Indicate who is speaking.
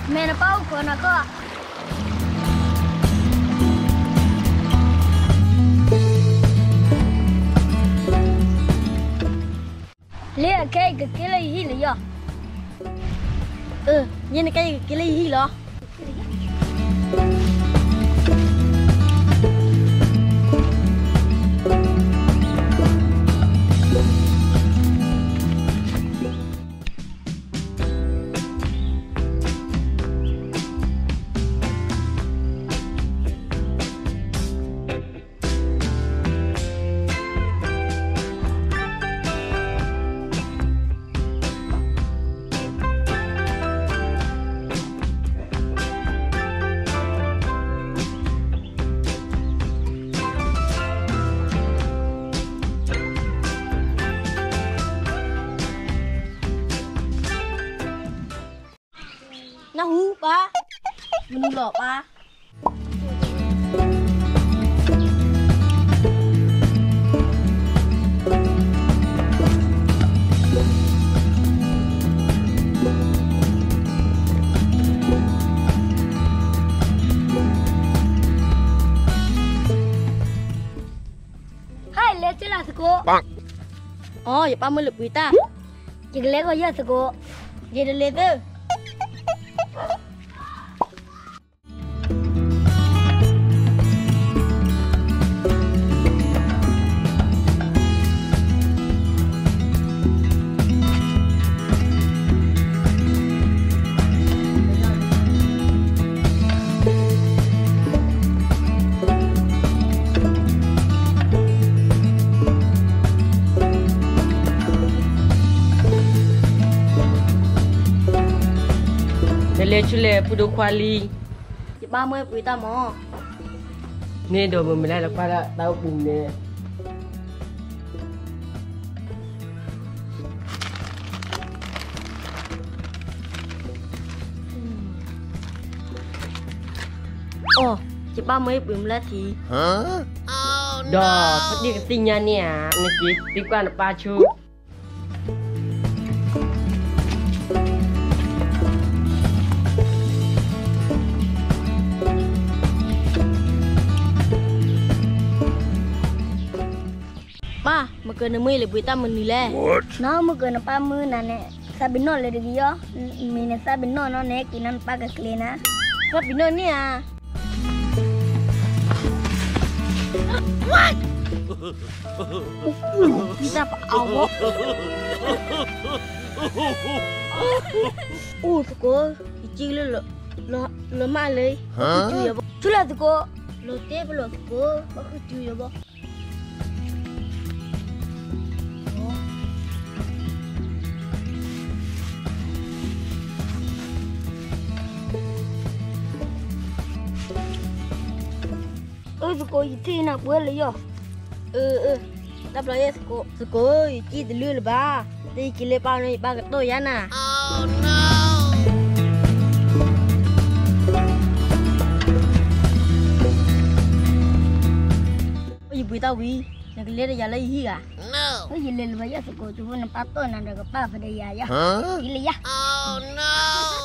Speaker 1: Mana pau ko na ko. Lea kai ke kele hi le ya. Ni kai ke kele hi lo. Nó hú ba, mình lọ ba. Hai lệ chơi là cô. Vậy ba mươi lực quý ta. Chỉ lệ có giờ cô. Vậy là lệ tư.
Speaker 2: Lê chule pudo kuali.
Speaker 1: 30 quý ta mò.
Speaker 2: Ni do memilih la para tahu bumne.
Speaker 1: Chỉ 30 quý là thì.
Speaker 2: Dah, pergi ke sini ni ah. Ni tikuan apa cu?
Speaker 1: Ba, makan nama le buita menilai. Nah, makan apa mana ne? Sabino le degi yo. Mina sabino no ne kinan pakai klena. Sabino ni ah. What? Kita apa awak? Suko, icil lo malay. Hah? Cula suko, lo te lo suko, aku cuy ya. Suko itu nak buat le yo. Tak boleh suko. Suko itu dulu le ba. Di kile pa ni ba to ya na. Oh no. Ibu tahu wi, nak lihat ya lagi higa. No. Ibu le le ba ya suko tu pun pato na daga pa pada ya ya. Kile ya. Oh no.